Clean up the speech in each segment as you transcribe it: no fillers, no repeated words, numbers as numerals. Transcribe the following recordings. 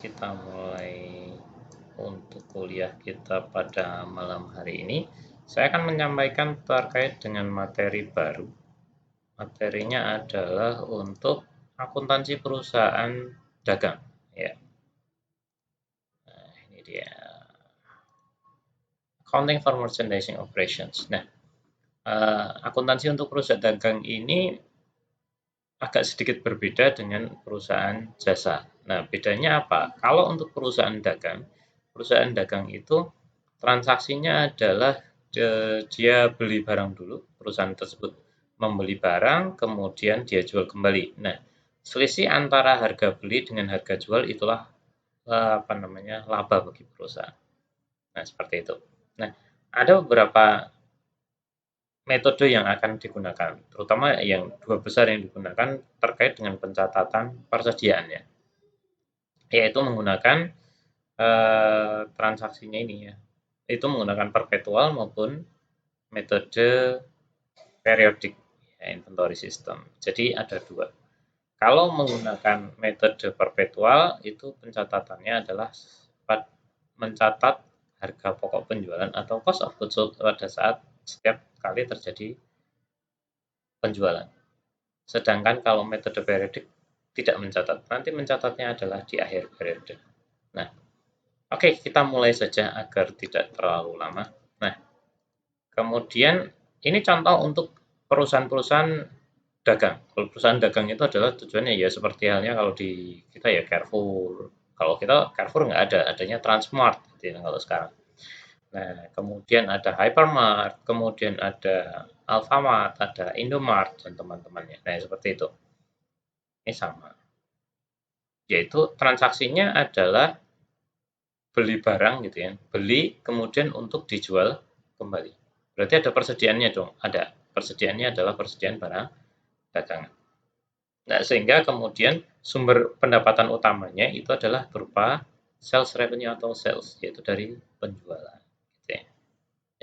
kita mulai untuk kuliah kita pada malam hari ini. Saya akan menyampaikan terkait dengan materi baru. Materinya adalah untuk akuntansi perusahaan dagang. Ya. Nah, ini dia. Accounting for Merchandising Operations. Nah, akuntansi untuk perusahaan dagang ini agak sedikit berbeda dengan perusahaan jasa. Nah, bedanya apa? Kalau untuk perusahaan dagang itu transaksinya adalah dia beli barang dulu, perusahaan tersebut membeli barang, kemudian dia jual kembali. Nah, selisih antara harga beli dengan harga jual itulah laba bagi perusahaan. Nah, seperti itu. Nah, ada beberapa metode yang akan digunakan, terutama yang dua besar yang digunakan terkait dengan pencatatan persediaannya, yaitu menggunakan transaksinya ini ya, itu menggunakan perpetual maupun metode periodik ya, inventory system. Jadi ada dua. Kalau menggunakan metode perpetual itu pencatatannya adalah mencatat harga pokok penjualan atau cost of goods sold pada saat setiap kali terjadi penjualan. Sedangkan kalau metode periodik tidak mencatat, nanti mencatatnya adalah di akhir periode. Nah, oke, kita mulai saja agar tidak terlalu lama. Nah, kemudian ini contoh untuk perusahaan-perusahaan dagang. Kalau perusahaan dagang itu adalah tujuannya ya seperti halnya kalau di kita ya Carrefour. Kalau kita Carrefour nggak ada, adanya Transmart gitu ya kalau sekarang. Nah, kemudian ada Hypermart, kemudian ada Alfamart, ada Indomart dan teman-temannya. Nah, seperti itu. Ini sama. Yaitu transaksinya adalah beli barang gitu ya. Beli kemudian untuk dijual kembali. Berarti ada persediaannya dong. Ada. Persediaannya adalah persediaan barang dagangan. Nah, sehingga kemudian sumber pendapatan utamanya itu adalah berupa sales revenue atau sales, yaitu dari penjualan. Gitu ya.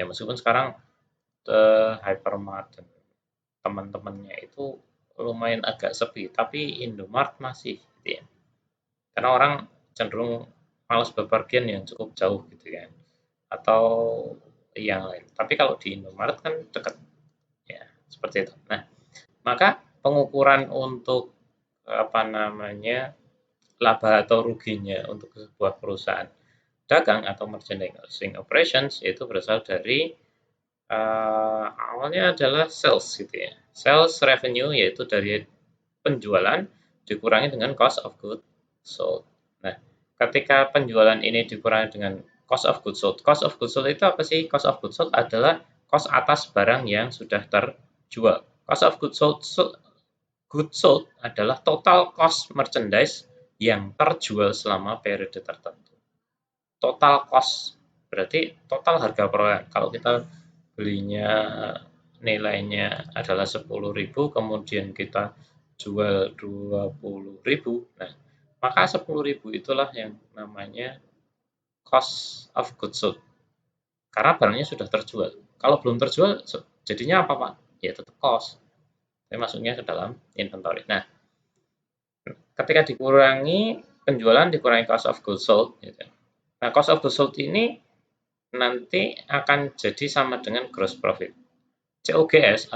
Ya meskipun sekarang Hypermart dan teman-temannya itu lumayan agak sepi, tapi Indomart masih gitu ya. Karena orang cenderung malas bepergian yang cukup jauh gitu kan. Atau yang lain. Tapi kalau di Indomaret kan dekat ya, seperti itu. Nah, maka pengukuran untuk laba atau ruginya untuk sebuah perusahaan dagang atau merchandising operations yaitu berasal dari awalnya adalah sales gitu ya. Sales revenue yaitu dari penjualan dikurangi dengan cost of goods sold. Nah, ketika penjualan ini dikurangi dengan cost of goods sold. Cost of goods sold itu apa sih? Cost of goods sold adalah cost atas barang yang sudah terjual. Cost of goods sold adalah total cost merchandise yang terjual selama periode tertentu. Total cost berarti total harga perolehan. Kalau kita belinya nilainya adalah 10.000 kemudian kita jual 20.000. Nah, maka 10.000 itulah yang namanya cost of goods sold. Karena barangnya sudah terjual. Kalau belum terjual jadinya apa, Pak? Ya tetap cost. Ini masuknya ke dalam inventory. Nah, ketika dikurangi penjualan dikurangi cost of goods sold gitu. Nah, cost of goods sold ini nanti akan jadi sama dengan gross profit. COGS,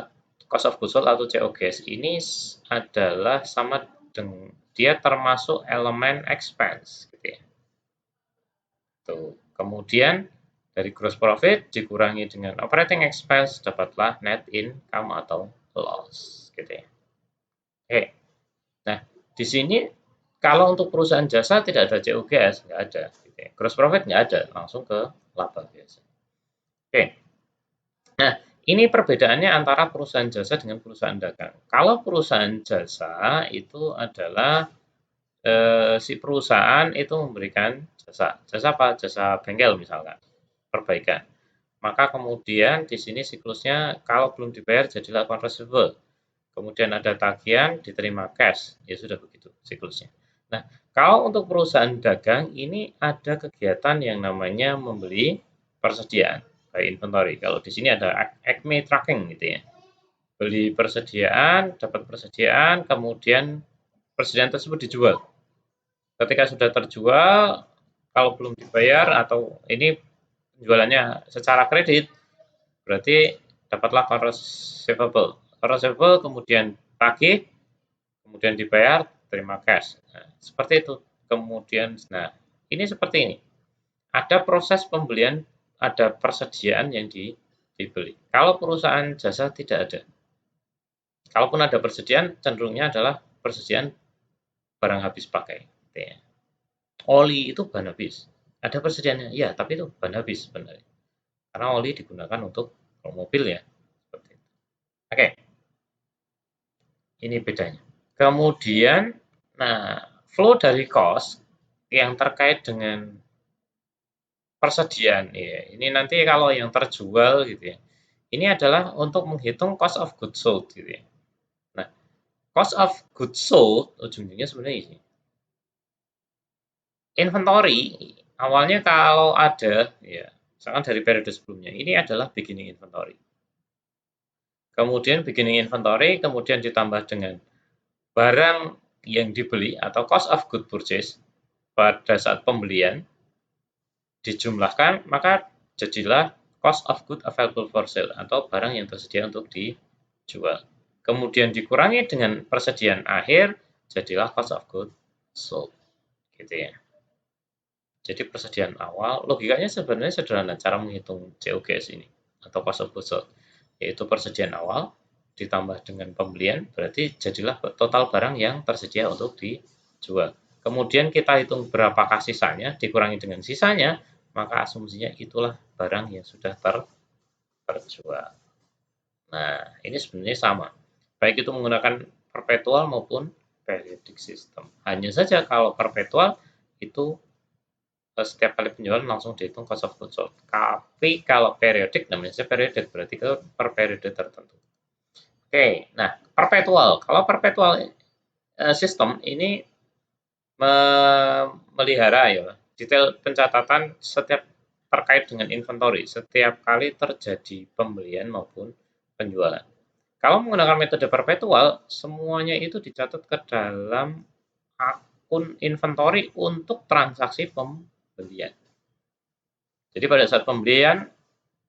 cost of goods sold atau COGS ini adalah sama dengan dia termasuk elemen expense gitu ya. Tuh. Kemudian dari gross profit dikurangi dengan operating expense dapatlah net income atau loss gitu ya. Oke. Nah, di sini kalau untuk perusahaan jasa tidak ada COGS, nggak ada. Gitu ya. Gross profit nggak ada, langsung ke laba biasa. Oke. Nah, ini perbedaannya antara perusahaan jasa dengan perusahaan dagang. Kalau perusahaan jasa itu adalah si perusahaan itu memberikan jasa. Jasa apa? Jasa bengkel misalkan, perbaikan. Maka kemudian di sini siklusnya kalau belum dibayar jadilah account receivable. Kemudian ada tagihan, diterima cash. Ya sudah begitu siklusnya. Nah, kalau untuk perusahaan dagang ini ada kegiatan yang namanya membeli persediaan by inventory. Kalau di sini ada acme tracking gitu ya. Beli persediaan, dapat persediaan, kemudian persediaan tersebut dijual. Ketika sudah terjual, kalau belum dibayar atau ini penjualannya secara kredit, berarti dapatlah core receivable. Core receivable kemudian tagih, kemudian dibayar, terima cash. Nah, seperti itu. Kemudian, nah ini seperti ini. Ada proses pembelian, ada persediaan yang dibeli. Kalau perusahaan jasa tidak ada. Kalaupun ada persediaan, cenderungnya adalah persediaan barang habis pakai. Oli itu bahan habis. Ada persediaannya, ya, tapi itu bahan habis sebenarnya. Karena oli digunakan untuk mobil ya. Seperti itu. Oke, ini bedanya. Kemudian, nah, flow dari cost yang terkait dengan persediaan, ya, ini nanti kalau yang terjual gitu ya, ini adalah untuk menghitung cost of goods sold gitu ya. Nah, cost of goods sold ujung-ujungnya sebenarnya ini. Inventory awalnya kalau ada, ya, misalkan dari periode sebelumnya, ini adalah beginning inventory. Kemudian beginning inventory, kemudian ditambah dengan barang yang dibeli atau cost of good purchase pada saat pembelian, dijumlahkan, maka jadilah cost of good available for sale atau barang yang tersedia untuk dijual. Kemudian dikurangi dengan persediaan akhir, jadilah cost of good sold. Gitu ya. Jadi persediaan awal, logikanya sebenarnya sederhana cara menghitung COGS ini atau cost of goods sold, yaitu persediaan awal ditambah dengan pembelian, berarti jadilah total barang yang tersedia untuk dijual. Kemudian kita hitung berapa sisanya, dikurangi dengan sisanya, maka asumsinya itulah barang yang sudah terjual. Nah, ini sebenarnya sama. Baik itu menggunakan perpetual maupun periodic system. Hanya saja kalau perpetual itu setiap kali penjualan langsung dihitung cost of goods sold. Tapi kalau periodik, namanya periodik, berarti ke per periode tertentu. Oke, nah perpetual. Kalau perpetual sistem ini memelihara ya detail pencatatan setiap terkait dengan inventory setiap kali terjadi pembelian maupun penjualan. Kalau menggunakan metode perpetual, semuanya itu dicatat ke dalam akun inventory untuk transaksi pembelian. Jadi pada saat pembelian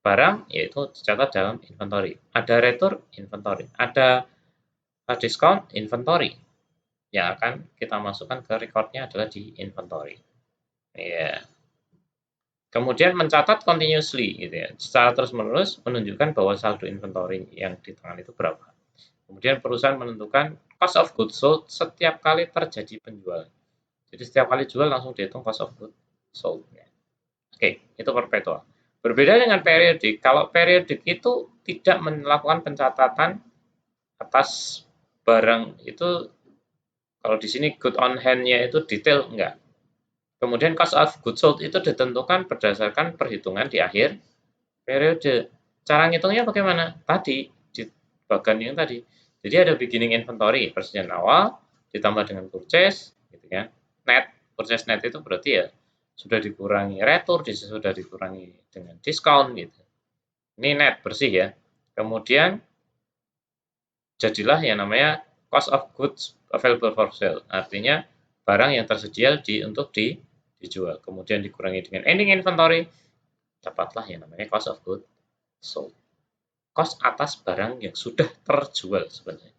barang yaitu dicatat dalam inventory. Ada retur inventory, ada diskon inventory yang akan kita masukkan ke recordnya adalah di inventory. Ya. Kemudian mencatat continuously gitu ya, secara terus-menerus menunjukkan bahwa saldo inventory yang di tangan itu berapa. Kemudian perusahaan menentukan cost of goods sold setiap kali terjadi penjualan. Jadi setiap kali jual langsung dihitung cost of goods sold. Oke, itu perpetual. Berbeda dengan periodik, kalau periodik itu tidak melakukan pencatatan atas barang itu, kalau di sini good on hand-nya itu detail enggak. Kemudian cost of goods sold itu ditentukan berdasarkan perhitungan di akhir periode. Cara ngitungnya bagaimana? Tadi di bagian yang tadi. Jadi ada beginning inventory, persediaan awal ditambah dengan purchase gitu kan. Net, purchase net itu berarti ya sudah dikurangi retur, sudah dikurangi dengan diskon gitu. Ini net bersih ya. Kemudian jadilah yang namanya cost of goods available for sale. Artinya barang yang tersedia untuk dijual. Kemudian dikurangi dengan ending inventory, dapatlah yang namanya cost of goods sold. Cost atas barang yang sudah terjual sebenarnya.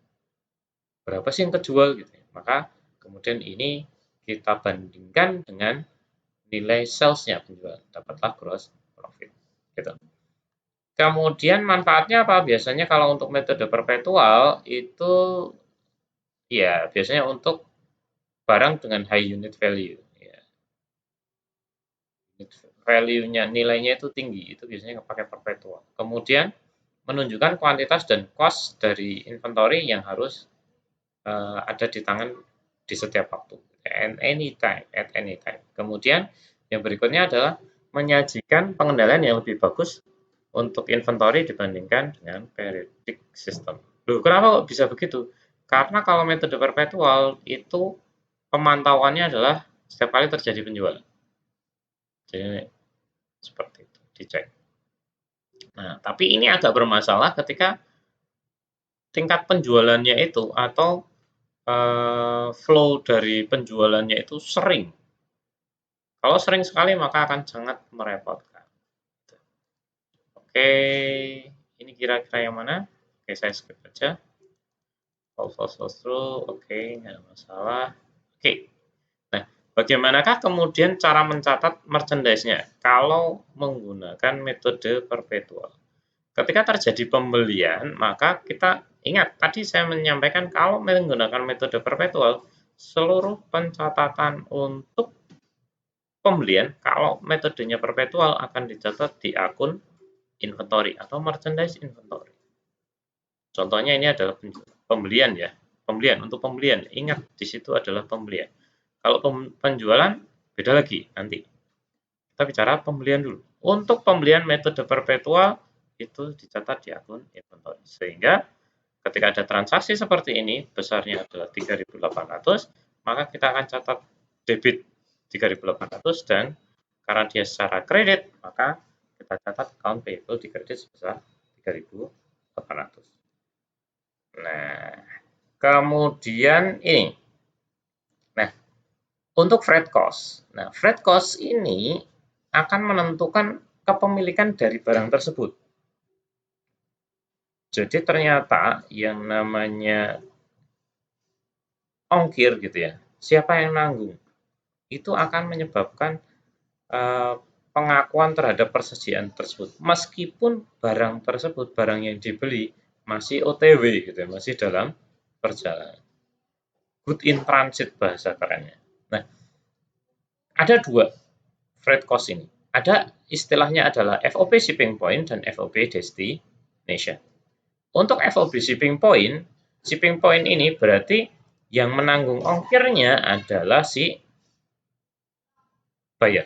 Berapa sih yang terjual gitu ya. Maka kemudian ini kita bandingkan dengan nilai salesnya penjual, dapatlah gross profit. Gitu. Kemudian manfaatnya apa? Biasanya kalau untuk metode perpetual itu ya biasanya untuk barang dengan high unit value. Ya. Unit value-nya nilainya itu tinggi, itu biasanya pakai perpetual. Kemudian menunjukkan kuantitas dan cost dari inventory yang harus ada di tangan di setiap waktu, at any time. Kemudian yang berikutnya adalah menyajikan pengendalian yang lebih bagus untuk inventory dibandingkan dengan periodic system. Loh, kenapa kok bisa begitu? Karena kalau metode perpetual itu pemantauannya adalah setiap kali terjadi penjualan. Jadi seperti itu, dicek. Nah, tapi ini agak bermasalah ketika tingkat penjualannya itu atau flow dari penjualannya itu sering. Kalau sering sekali maka akan sangat merepotkan. Oke, ini kira-kira yang mana? Oke, saya skip aja. Fall through, oke, nggak ada masalah. Oke, nah bagaimanakah kemudian cara mencatat merchandise-nya kalau menggunakan metode perpetual? Ketika terjadi pembelian, maka kita ingat tadi saya menyampaikan kalau menggunakan metode perpetual, seluruh pencatatan untuk pembelian kalau metodenya perpetual akan dicatat di akun inventory atau merchandise inventory. Contohnya ini adalah pembelian ya. Untuk pembelian. Ingat di situ adalah pembelian. Kalau penjualan beda lagi nanti. Kita bicara pembelian dulu. Untuk pembelian metode perpetual itu dicatat di akun inventory. Sehingga ketika ada transaksi seperti ini besarnya adalah 3.800, maka kita akan catat debit 3.800 dan karena dia secara kredit, maka kita catat account payable di kredit sebesar 3.800. Nah, kemudian ini. Nah, untuk freight cost. Nah, freight cost ini akan menentukan kepemilikan dari barang tersebut. Jadi ternyata yang namanya ongkir gitu ya, siapa yang nanggung? Itu akan menyebabkan pengakuan terhadap persediaan tersebut. Meskipun barang tersebut, barang yang dibeli masih OTW gitu ya, masih dalam perjalanan. Good in transit bahasa kerennya. Nah, ada dua freight cost ini. Ada istilahnya adalah FOB shipping point dan FOB destination. Untuk FOB shipping point ini berarti yang menanggung ongkirnya adalah si buyer.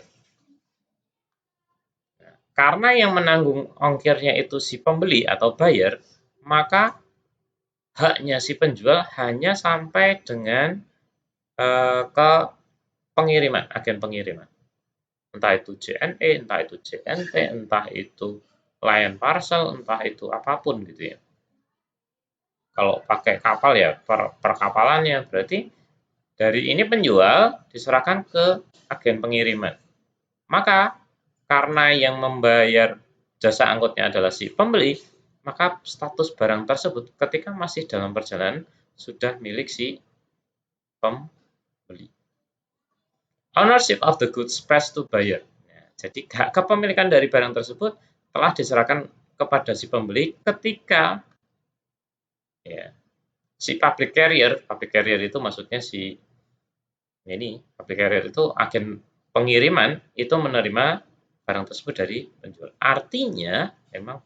Karena yang menanggung ongkirnya itu si pembeli atau buyer, maka haknya si penjual hanya sampai dengan ke pengiriman, agen pengiriman. Entah itu JNE, entah itu JNT, entah itu Lion Parcel, entah itu apapun gitu ya. Kalau pakai kapal ya per kapalannya, berarti dari ini penjual diserahkan ke agen pengiriman. Maka karena yang membayar jasa angkutnya adalah si pembeli, maka status barang tersebut ketika masih dalam perjalanan sudah milik si pembeli. Ownership of the goods passed to buyer. Nah, jadi hak kepemilikan dari barang tersebut telah diserahkan kepada si pembeli ketika ya, si public carrier itu maksudnya si public carrier itu agen pengiriman itu menerima barang tersebut dari penjual. Artinya memang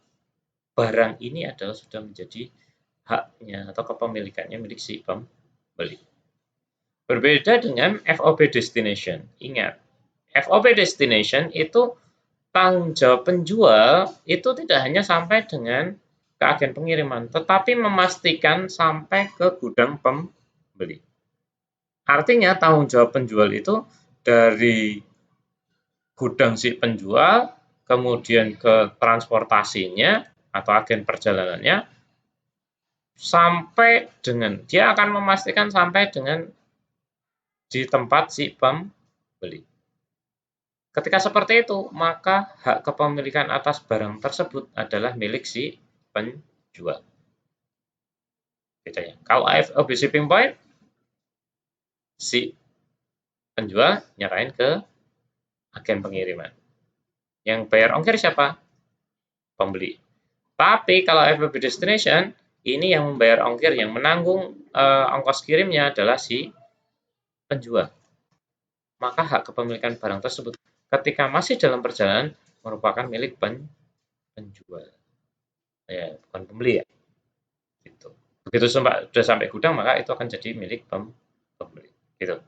barang ini adalah sudah menjadi haknya atau kepemilikannya milik si pembeli. Berbeda dengan FOB destination. Ingat, FOB destination itu tanggung jawab penjual itu tidak hanya sampai dengan ke agen pengiriman, tetapi memastikan sampai ke gudang pembeli. Artinya tanggung jawab penjual itu dari gudang si penjual, kemudian ke transportasinya atau agen perjalanannya, sampai dengan dia akan memastikan sampai dengan di tempat si pembeli. Ketika seperti itu, maka hak kepemilikan atas barang tersebut adalah milik si penjual. Bedanya. Kalau FOB shipping point, si penjual nyerahin ke agen pengiriman. Yang bayar ongkir siapa? Pembeli. Tapi kalau FOB destination, ini yang membayar ongkir, yang menanggung ongkos kirimnya adalah si penjual. Maka hak kepemilikan barang tersebut ketika masih dalam perjalanan merupakan milik penjual. Ya, bukan pembeli ya. Gitu. Begitu sudah sampai gudang maka itu akan jadi milik pembeli. Gitu.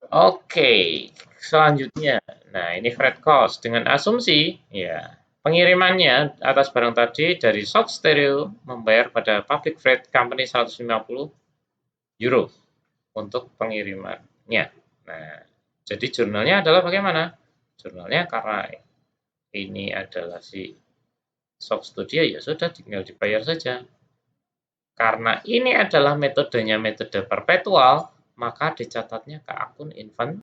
Oke, selanjutnya. Nah, ini freight cost dengan asumsi ya pengirimannya atas barang tadi dari South Stereo membayar pada Public Freight Company 150 euro untuk pengirimannya. Nah, jadi jurnalnya adalah bagaimana? Jurnalnya karena ini adalah si Shop Studio ya sudah tinggal dibayar saja. Karena ini adalah metodenya metode perpetual, maka dicatatnya ke akun inventory.